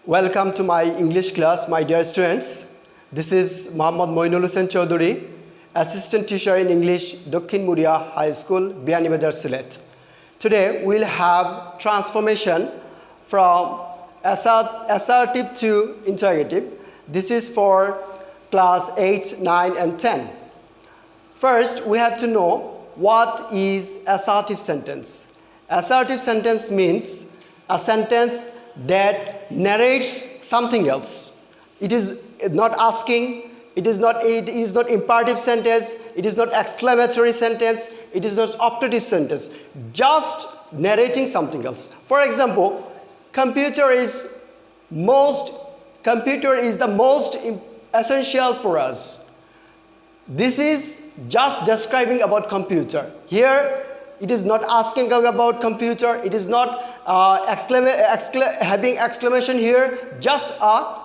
Welcome to my English class, my dear students. This is Mohammad Moinul Hussain Chaudhary, Assistant Teacher in English, Dokhin Muria High School, Biyanibazar, Sylhet. Today we'll have transformation from assertive to interrogative. This is for class 8, 9 and 10. First, we have to know what is assertive sentence. Assertive sentence means a sentence that narrates something else. It is not asking, it is not imperative sentence, it is not exclamatory sentence, it is not optative sentence, just narrating something else. For example, computer is the most essential for us. This is just describing about computer. Here it is not asking about computer, it is not having exclamation here, just a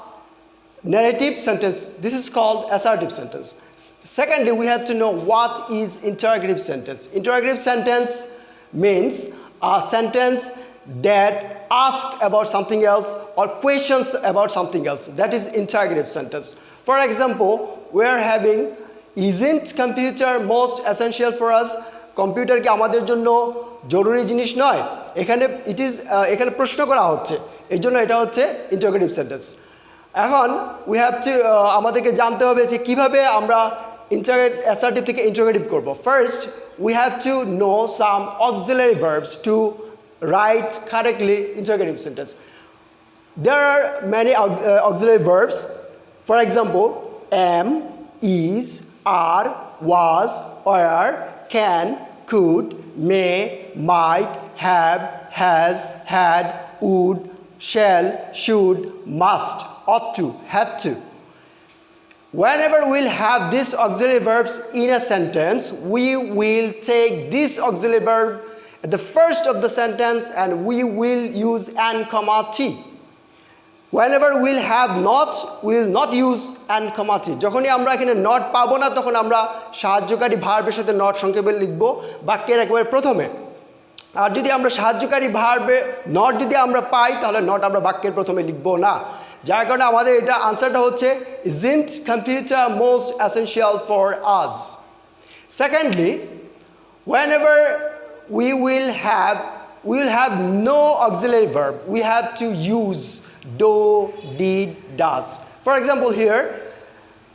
narrative sentence. This is called assertive sentence. Secondly, we have to know what is interrogative sentence. Interrogative sentence means a sentence that asks about something else or questions about something else. That is interrogative sentence. For example, we are having, isn't computer most essential for us? Computer কি আমাদের জন্য জরুরি জিনিস নয়? এখানে এখানে প্রশ্ন করা হচ্ছে, এই জন্য এটা হচ্ছে ইন্টারোগেটিভ সেন্টেন্স। এখন উই হ্যাভ টু আমাদেরকে জানতে হবে যে কিভাবে আমরা অ্যাসার্টিভ থেকে ইন্টারোগেটিভ করব। First we have to know some auxiliary verbs to write correctly interrogative sentence. There are many auxiliary verbs. For example, am, is, are, was, were, can, could, may, might, have, has, had, would, shall, should, must, ought to, had to. Whenever we'll have these auxiliary verbs in a sentence, we will take this auxiliary verb at the first of the sentence and we will use and, t. Whenever we'll have not, we will not use and, t. যখনই আমরা এখানে not পাবো না তখন আমরা সাহায্যকারী ভার্বের সাথে not সংক্ষেপে লিখব বাক্যের একেবারে প্রথমে। আর যদি আমরা সাহায্যকারী ভার্বে not যদি আমরা পাই তাহলে not আমরা বাক্যের প্রথমে লিখব না। যার কারণে আমাদের এটা আনসারটা হচ্ছে isn't computer most essential for us? Secondly, whenever we will have no auxiliary verb, we have to use do, did, does. For example, here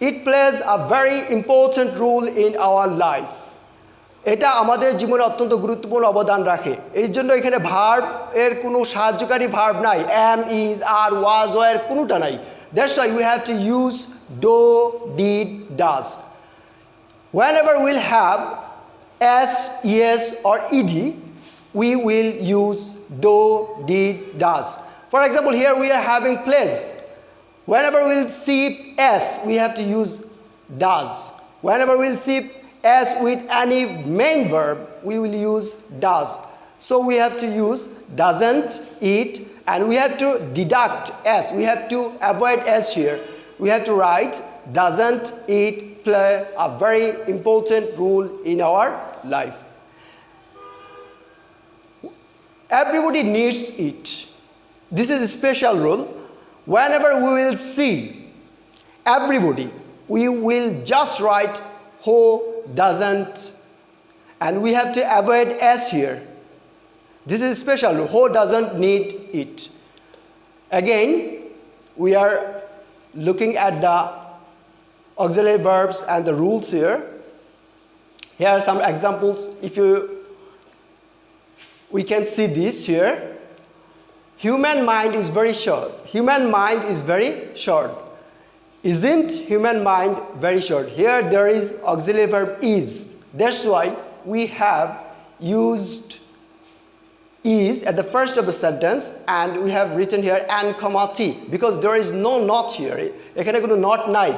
it plays a very important role in our life. এটা আমাদের জীবনে অত্যন্ত গুরুত্বপূর্ণ অবদান রাখে। এই জন্য এখানে ভার্ব এর কোনো সাহায্যকারী ভার্ব নাই, am, is, are, was, were কোনোটা নাই। That's why we have to use do, did, does. Whenever we'll have s, yes or ed, we will use do, did, does. For example, here we are having plays. Whenever we'll see s, we have to use does. Whenever we'll see s with any main verb, we will use does. So we have to use doesn't, it, and we have to deduct s. We have to avoid s here. We have to write doesn't it play a very important role in our life. Everybody needs it. This is a special rule. Whenever we will see everybody, we will just write who doesn't, and we have to avoid s here. This is special rule. Who doesn't need it? Again, we are looking at the auxiliary verbs and the rules here. Here are some examples. We can see this here. Human mind is very short. Human mind is very short. Isn't human mind very short? Here there is auxiliary verb is. That's why we have used is at the first of the sentence and we have written here and, t because there is no not here. এখানে কোনো not নাই।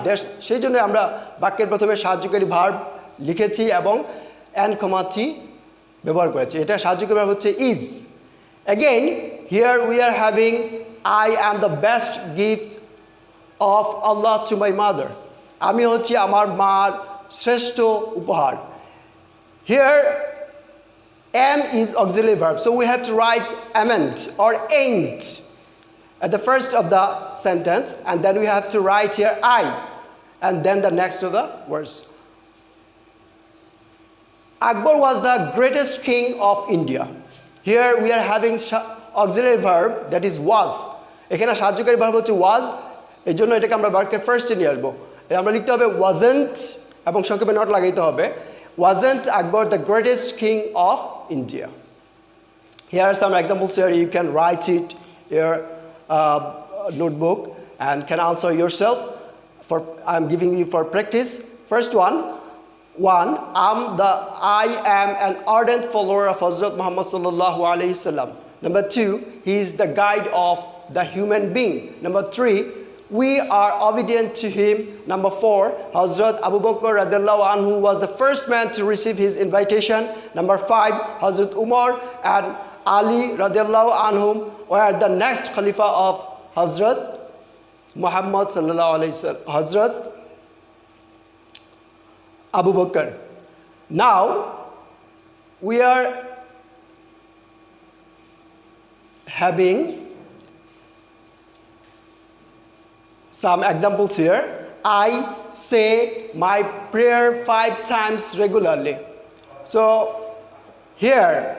সেই জন্য আমরা বাক্যের প্রথমে সাহায্যকারী verb লিখেছি এবং and, t ব্যবহার করেছি। এটা সাহায্যকারী ভার্ব হচ্ছে is. Again, here we are having I am the best gift of Allah to my mother. আমি হচ্ছি আমার মার শ্রেষ্ঠ উপহার। Here am is auxiliary verb, so we have to write amn't or ain't. at the first of the sentence, and then we have to write here I, and then the next of the verse. Akbar was the greatest king of India. Here we are having auxiliary verb, that is was. এখানে সাহায্যকারী verb হচ্ছে was, এই জন্য এটাকে আমরা বাক্যের ফার্স্টে নিয়ে আসবো। আমরা লিখতে হবে wasn't এবং সংক্ষেপে নট লাগাইতে হবে, wasn't Akbar the greatest king of India. Here are some examples here. You can write it in your notebook and can answer yourself. I'm giving you for practice. First one, I am an ardent follower of Hazrat Muhammad sallallahu alaihi wasallam. Number 2, he is the guide of the human being. Number 3, we are obedient to him. Number 4, Hazrat Abu Bakr radiallahu anhu was the first man to receive his invitation. Number 5, Hazrat Umar and Ali radiallahu anhum were the next Khalifa of Hazrat Muhammad sallallahu alaihi wasallam, Hazrat Abu Bakr. Now we are having some examples here. I say my prayer 5 times regularly. So here,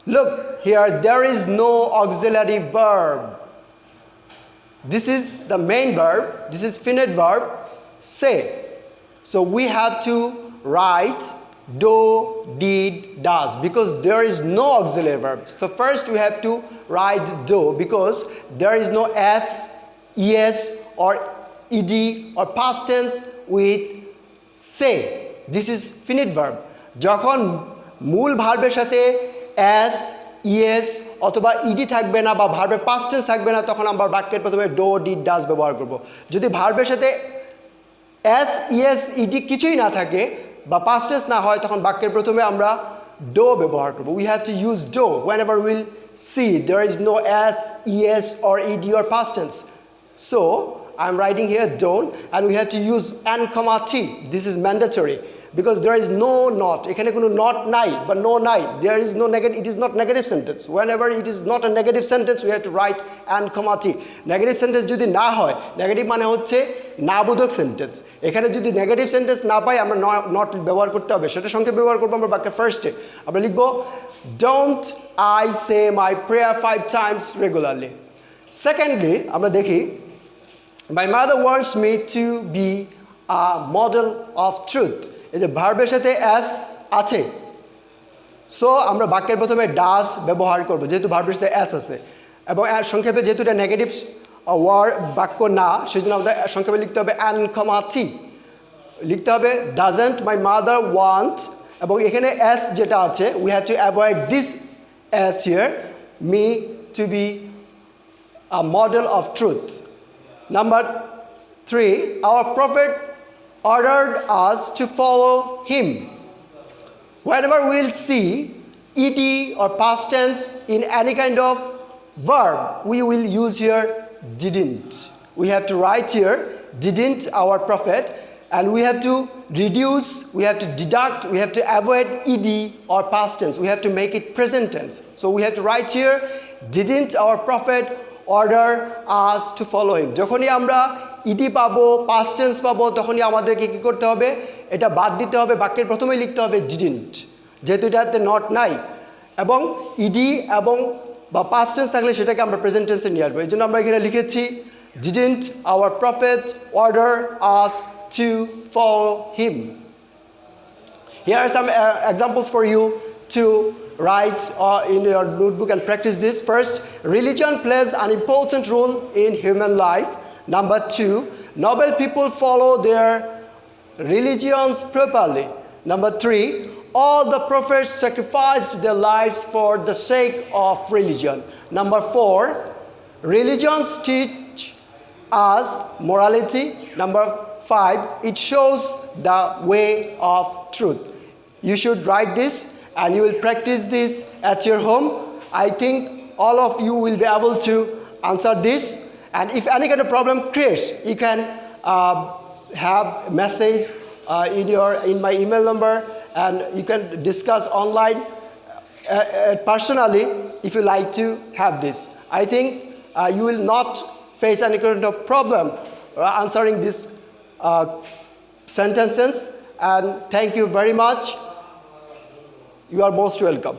look here, there is no auxiliary verb. This is the main verb, this is finite verb, say. So we have to write do, did, does, because there is no auxiliary verb. So first we have to write do, because there is no s, es or ed or past tense with say. This is finite verb. যখন মূল ভার্বের সাথে s, es অথবা ed থাকবে না বা ভার্বের past tense থাকবে না, তখন আমরা বাক্যের প্রথমে do, did, does ব্যবহার করব। যদি ভার্বের সাথে s, es, ed কিছুই না থাকে বা past tense না হয়, তখন বাক্যের প্রথমে আমরা do ব্যবহার করব। We have to use do whenever we'll see there is no s, es or ed or past tense. So I'm writing here don't, and we have to use and comma t. This is mandatory because there is no not. এখানে কোনো not নাই বা no নাই. There is no negative. It is not negative sentence. Whenever it is not a negative sentence, we have to write and comma t. Negative sentence যদি না হয়, negative মানে হচ্ছে না বোধক সেন্টেন্স। এখানে যদি নেগেটিভ সেন্টেন্স না পাই, আমরা নট ব্যবহার করতে হবে। সেটা সংক্ষেপে ব্যবহার করবো আমরা বাক্যের ফার্স্টে। আমরা লিখবো don't I say my prayer 5 times regularly. Secondly, আমরা দেখি my mother wants me to be a model of truth. এই যে ভার্বের সাথে s আছে, সো আমরা বাক্যের প্রথমে does ব্যবহার করব যেহেতু ভার্বের সাথে s আছে, এবং সংক্ষেপে যেহেতু এটা নেগেটিভ ওয়ার্ড বাক্য না, সেজন্য আমাদের সংক্ষেপে লিখতে হবে and comma t। লিখতে হবে doesn't my mother want, এবং এখানে s যেটা আছে we have to avoid this s here, me to be a model of truth. Number 3, our prophet ordered us to follow him. Whenever we'll see ed or past tense in any kind of verb, we will use here didn't. We have to write here didn't our prophet, and we have to reduce, we have to deduct, we have to avoid ed or past tense. We have to make it present tense. So we have to write here didn't our prophet order us to follow him. যখনই আমরা ED পাবো, past tense পাবো, তখনই আমাদেরকে কি করতে হবে, এটা বাদ দিতে হবে, বাক্যের প্রথমেই লিখতে হবে ডিডন্ট, যেহেতু এটাতে নট নাই, এবং ইডি এবং বা পাস্ট টেন্স থাকলে সেটাকে আমরা প্রেজেন্ট টেন্সে নিয়ে আসবো। এই জন্য আমরা এখানে লিখেছি didn't hour prophet order us to follow him. Here are some examples for you to write in your notebook and practice this. First, religion plays an important role in human life. Number 2, noble people follow their religions properly. Number 3, all the prophets sacrificed their lives for the sake of religion. Number 4, religions teach us morality. Number 5, it shows the way of truth. You should write this and you will practice this at your home. I think all of you will be able to answer this. And if any kind of problem creates, you can have message in my email number, and you can discuss online personally if you like to have this. I think you will not face any kind of problem answering these sentences. And thank you very much. You are most welcome.